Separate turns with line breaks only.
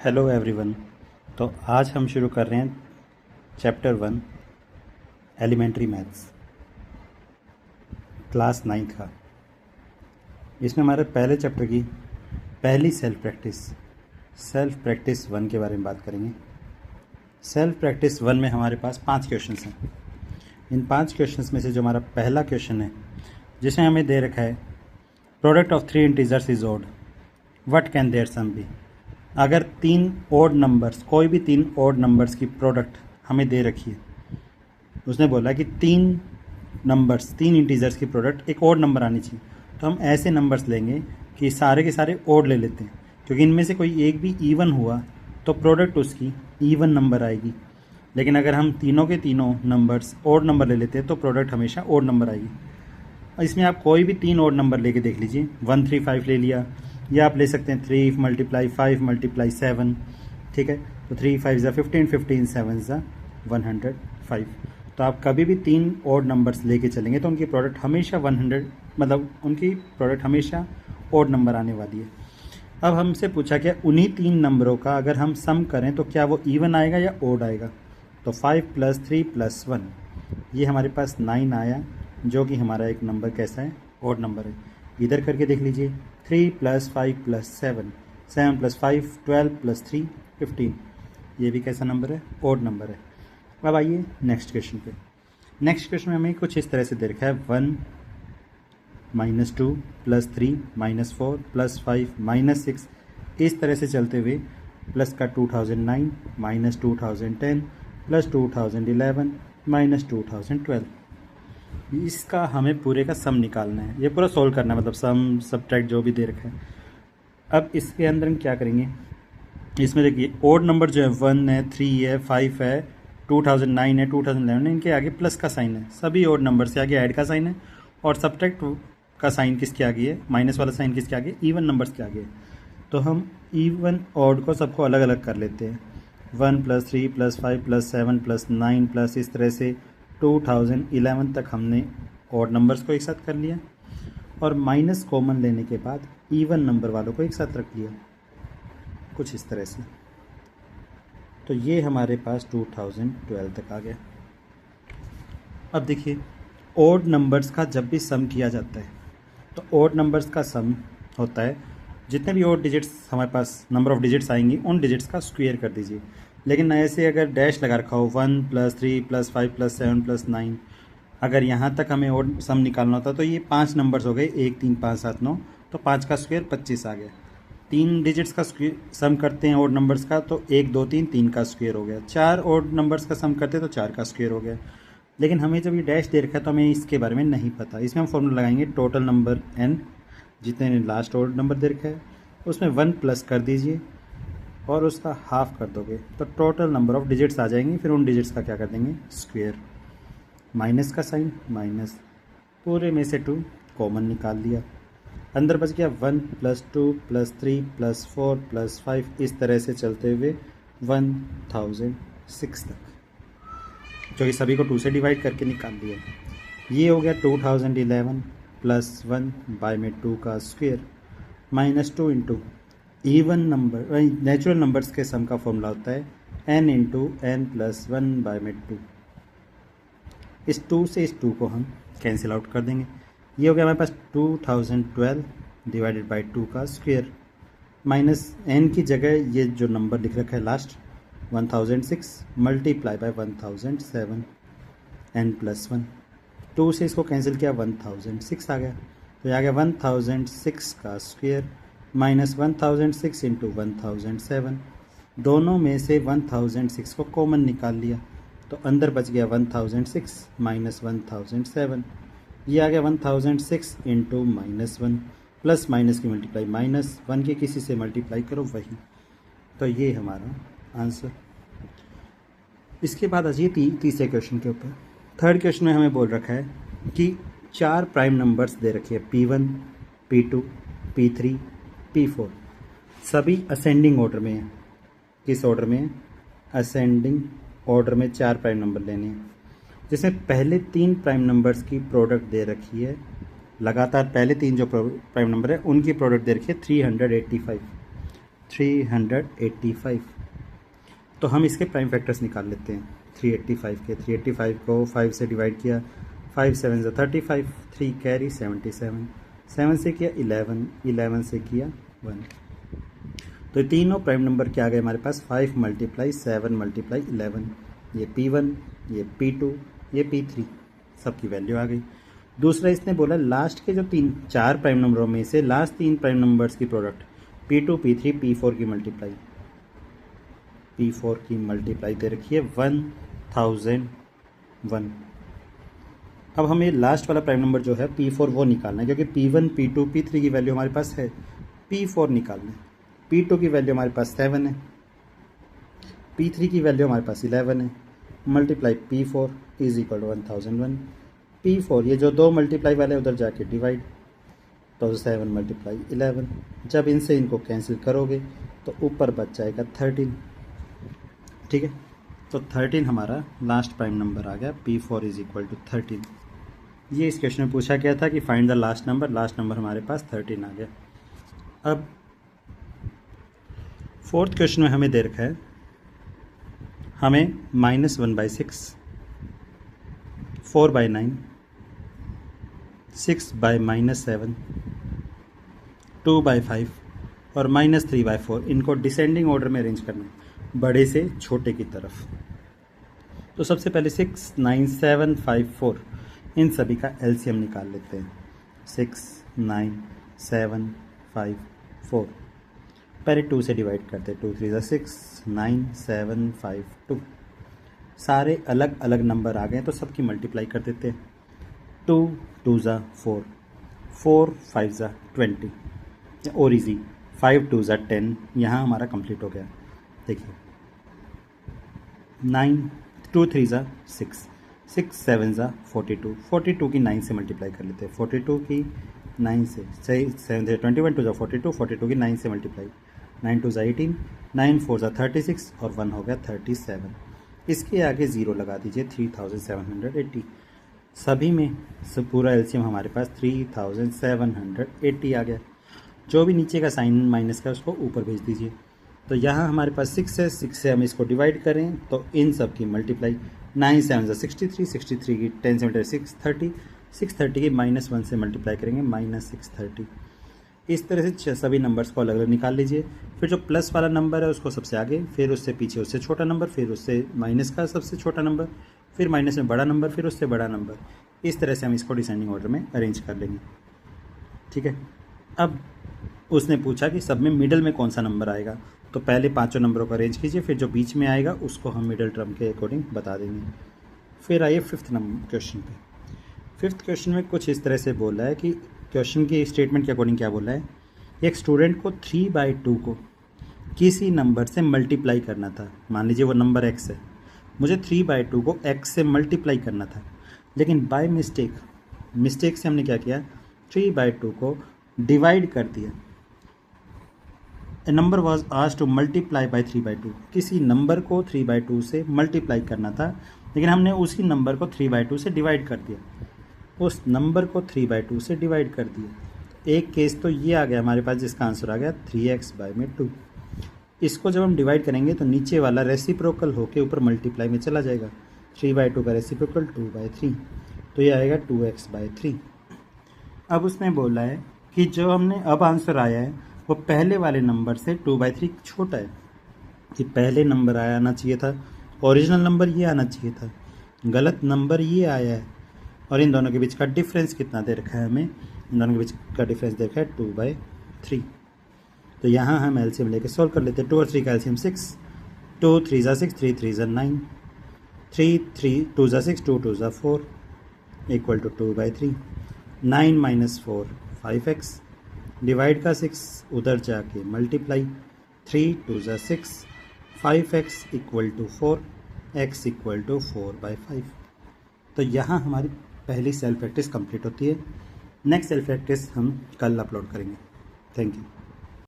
Hello everyone. तो आज हम शुरू कर रहे हैं chapter 1 elementary maths class 9th का। इसमें हमारे पहले चैप्टर की पहली सेल्फ प्रैक्टिस 1 के बारे में बात करेंगे। सेल्फ प्रैक्टिस 1 में हमारे पास 5 क्वेश्चंस हैं। इन 5 क्वेश्चंस में से जो हमारा पहला क्वेश्चन है जिसमें हमें दे रखा है product of 3 integers is odd, what can their sum be. अगर 3 ओड नंबर्स, कोई भी 3 ओड नंबर्स की प्रोडक्ट हमें दे रखी है, उसने बोला कि 3 इंटीजर्स की प्रोडक्ट एक ओड नंबर आनी चाहिए, तो हम ऐसे नंबर्स लेंगे कि सारे के सारे ओड ले लेते हैं, क्योंकि इनमें से कोई एक भी इवन हुआ तो प्रोडक्ट उसकी इवन नंबर आएगी। लेकिन अगर हम तीनों के तीनों नंबर्स ओड नंबर ले लेते हैं तो प्रोडक्ट हमेशा ओड नंबर आएगी। इसमें आप कोई भी 3 ओड नंबर लेके देख लीजिए, 1 3 5 ले लिया, या आप ले सकते हैं 3 × 5 × 7, ठीक है। तो 3 5 ज़ा 15, 15 7 ज़ा 105। तो आप कभी भी 3 ओड नंबर्स लेके चलेंगे तो उनकी प्रोडक्ट हमेशा 100, मतलब उनकी प्रोडक्ट हमेशा ओड नंबर आने वाली है। अब हमसे पूछा क्या उन्हीं 3 नंबरों का अगर हम सम करें तो क्या वो इवन आएगा या ओड आएगा। तो 5 + 3 + 1, ये हमारे पास 9 आया, जो कि हमारा एक नंबर कैसा है, ओड नंबर है। इधर करके देख लीजिए, 3 + 5 + 7, 7 + 5 12 + 3 15, ये भी कैसा नंबर है, ओड नंबर है। अब आइए नेक्स्ट क्वेश्चन पे। नेक्स्ट क्वेश्चन में हमें कुछ इस तरह से दे रखा है 1 - 2 + 3 - 4 + 5 - 6, इस तरह से चलते हुए प्लस का 2009 - 2010 + 2011 - 2012। इसका हमें पूरे का सम निकालना है, ये पूरा सोल्व करना है, मतलब सम सब्ट्रैक्ट जो भी दे रखा है। अब इसके अंदर हम क्या करेंगे, इसमें देखिए ओड नंबर जो है 1 है, 3 है, 5 है, 2009 है, 2011 है, इनके आगे प्लस का साइन है। सभी ओड नंबर से आगे ऐड का साइन है, और सब्ट्रैक्ट का साइन किसके आगे है, माइनस वाला साइन किसके आगे, इवन नंबर्स के आगे है। तो हम इवन ऑड को सबको अलग अलग कर लेते हैं। 1 + 3 + 5 + 7 + 9 प्लस इस तरह से 2011 तक हमने ऑड नंबर्स को एक साथ कर लिया, और माइनस कॉमन लेने के बाद इवन नंबर वालों को एक साथ रख लिया, कुछ इस तरह से। तो ये हमारे पास 2012 तक आ गया। अब देखिए ऑड नंबर्स का जब भी सम किया जाता है तो ऑड नंबर्स का सम होता है, जितने भी ऑड डिजिट्स हमारे पास नंबर ऑफ डिजिट्स आएंगी उन डिजिट्स का स्क्वायर कर दीजिए। लेकिन ऐसे अगर डैश लगा रखा हो 1 + 3 + 5 + 7 + 9, अगर यहाँ तक हमें ऑड सम निकालना होता तो ये 5 नंबर्स हो गए, 1 3 5 7 9, तो 5 का स्क्वायर 25 आ गया। 3 डिजिट्स का सम करते हैं ऑड नंबर्स का तो 1 2 3 3 का स्क्वायर हो गया। 4 ऑड नंबर्स का सम करते हैं तो 4 का स्क्वायर हो गया। लेकिन हमें जब ये डैश दे रखा है तो हमें इसके बारे में नहीं पता। इसमें हम फॉर्मूला लगाएंगे टोटल नंबर n, जितने लास्ट ऑड नंबर दे रखा है उसमें 1 प्लस कर दीजिए और उसका हाफ कर दोगे तो टोटल नंबर ऑफ डिजिट्स आ जाएंगे। फिर उन डिजिट्स का क्या कर देंगे, स्क्वायर, माइनस का साइन, माइनस, पूरे में से 2 कॉमन निकाल लिया, अंदर बच गया 1 + 2 + 3 + 4 + 5, इस तरह से चलते हुए 1006 तक, जो कि सभी को 2 से डिवाइड करके निकाल दिया। ये हो गया 2011 + 1 बाय में 2 का square -2 into even number, natural numbers के सम का फॉर्मूला होता है n × n + 1 बाय में 2। इस 2 से इस 2 को हम कैंसिल आउट कर देंगे। ये हो गया हमारे पास 2012 डिवाइडेड बाय 2 का स्क्वायर, माइनस n की जगह ये जो नंबर लिख रखा है लास्ट 1006 मल्टीप्लाई बाय 1007 n + 1। 2 से इसको कैंसिल किया 1006 आ गया, तो आ गया 1006 का स्क्वायर -1006 इंटू 1007। दोनों में से 1006 को कॉमन निकाल लिया तो अंदर बच गया 1006 माइनस 1007। ये आ गया 1006 इंटू -1, प्लस माइनस की मल्टीप्लाई माइनस 1 की किसी से मल्टीप्लाई करो वही, तो ये हमारा आंसर। इसके बाद आ जाइए तीसरे क्वेश्चन के ऊपर। थर्ड क्वेश्चन में हमें बोल रखा है कि 4 प्राइम नंबर्स दे रखे हैं, P1 P2 P3 P4, सभी असेंडिंग ऑर्डर में हैं। किस ऑर्डर में, असेंडिंग ऑर्डर में 4 प्राइम नंबर लेने हैं, जिसमें पहले 3 प्राइम नंबर्स की प्रोडक्ट दे रखी है, लगातार पहले 3 जो प्राइम नंबर है उनकी प्रोडक्ट दे रखी है 385। 385। तो हम इसके प्राइम फैक्टर्स निकाल लेते हैं 385 के। 385 को 5 से डिवाइड किया, 5 7 से 35, 3 कैरी 77, 7 से किया 11, 11 से किया 1। तो ये तीनों प्राइम नंबर क्या आ गए हमारे पास, 5 × 7 × 11। ये P1, ये P2, ये P3, सबकी वैल्यू आ गई। दूसरा इसने बोला लास्ट के जो 4 प्राइम नंबरों में से लास्ट 3 प्राइम नंबर्स की प्रोडक्ट P2, P3, P4 की मल्टीप्लाई, P4 की मल्टीप्लाई दे रखी है 1001। अब हमें लास्ट वाला प्राइम नंबर जो है P4 वो निकालना है, क्योंकि P1, P2, P3 की वैल्यू हमारे पास है, P4 निकालना है। P2 की वैल्यू हमारे पास 7 है, P3 की वैल्यू हमारे पास 11 है, multiply P4 is equal to 1001। P4 ये जो 2 मल्टीप्लाई वाले उधर जाके डिवाइड, तो 7 × 11। जब इनसे इनको कैंसिल करोगे तो ऊपर बच जाएगा 13। ठीक है, तो 13 हमारा लास्ट प्राइम नंबर आ गया, P4 इज इक्वल टू 13। ये इस क्वेश्चन में पूछा गया था कि फाइंड द लास्ट नंबर हमारे पास 13 आ गया। अब फोर्थ क्वेश्चन में हमें दे रखा है, हमें -1/6, 4/9, 6/-7, 2/5 और -3/4 इनको डिसेंडिंग ऑर्डर में अरेंज करना है, बड़े से छोटे की तरफ। तो सबसे पहले 6, 9, 7, 5, 4 इन सभी का एलसीएम निकाल लेते हैं। 6, 9, 7, 5, 4 पहले 2 से डिवाइड करते हैं, 2 3 = 6, 9, 7, 5, 2। सारे अलग अलग नंबर आ गए तो सबकी मल्टीप्लाई कर देते हैं। 2 2 = 4, 4 5 = 20 और इजी 5 2 = 10। यहाँ हमारा कंप्लीट हो गया। देखिए 9 2 3 = 6, 6 7 = 42, 42 की 9 से मल्टीप्लाई कर लेते हैं। 42 की 9 से सही 7 से 21, 2 = 42, 42 की 9 से मल्टीप्लाई, 9 2 = 18, 9 4 = 36 और 1 हो गया 37। इसके आगे 0 लगा दीजिए, 3780। सभी में सब पूरा एलसीएम हमारे पास 3780 आ गया। जो भी नीचे का साइन माइनस का उसको ऊपर भेज दीजिए। तो यहाँ हमारे पास 6 है, 6 से हम इसको डिवाइड करें तो इन सब की मल्टीप्लाई, 9 7 = 63, 63 की 10 से 630, 630 की -1 से मल्टीप्लाई करेंगे, -630। इस तरह से सभी नंबर्स को अलग अलग निकाल लीजिए। फिर जो प्लस वाला नंबर है उसको सबसे आगे, फिर उससे पीछे उससे छोटा नंबर, फिर उससे माइनस का सबसे छोटा नंबर, फिर माइनस में बड़ा नंबर, फिर उससे बड़ा नंबर। इस तरह से हम इसको डिसेंडिंग ऑर्डर में अरेंज कर लेंगे। ठीक है, अब उसने पूछा कि सब में मिडल में कौन सा नंबर आएगा, तो पहले 5 नंबरों को अरेंज कीजिए, फिर जो बीच में आएगा उसको हम मिडल टर्म के अकॉर्डिंग बता देंगे। फिर आइए 5th क्वेश्चन पे। 5th क्वेश्चन में कुछ इस तरह से बोला है कि क्वेश्चन की स्टेटमेंट के अकॉर्डिंग क्या बोला है, एक स्टूडेंट को 3/2 को किसी नंबर से मल्टीप्लाई करना था। मान लीजिए वो नंबर x है, मुझे 3/2 को x से मल्टीप्लाई करना था, लेकिन बाय मिस्टेक से हमने क्या किया, 3/2 को डिवाइड कर दिया। A number was asked to multiply by 3/2। किसी नंबर को 3/2 से मल्टीप्लाई करना था, लेकिन हमने उसी नंबर को 3/2 से डिवाइड कर दिया। उस नंबर को 3/2 से डिवाइड कर दिया। एक केस तो ये आ गया हमारे पास जिसका आंसर आ गया 3x/2। इसको जब हम डिवाइड करेंगे तो नीचे वाला रेसिप्रोकल होके ऊपर मल्टीप्लाई में चला जाएगा। 3/2 का रेसिप्रोकल 2/3, तो ये आएगा 2x/3। अब उसने बोला है कि जो हमने अब आंसर आया है वो पहले वाले नंबर से 2/3 छोटा है। कि पहले नंबर आना चाहिए था, ओरिजिनल नंबर ये आना चाहिए था, गलत नंबर ये आया है, और इन दोनों के बीच का डिफरेंस कितना दे रखा है हमें, इन दोनों के बीच का डिफरेंस दे रखा है 2/3। तो यहाँ हम एलसीएम लेके सॉल्व कर लेते हैं। 2 और 3 का LCM 6, 2 3 = 6, 3 3 = 9, 3 3 2 = 6, 2 2 = 4 equal to 2/3। 9 - 4 5x, divide का 6 उधर जाके multiply, 3 2 = 6, 5x equal to 4, x equal to 4/5। तो यहाँ हमारी पहली सेल्फ प्रैक्टिस कंप्लीट होती है। नेक्स्ट सेल्फ प्रैक्टिस हम कल अपलोड करेंगे। Thank you.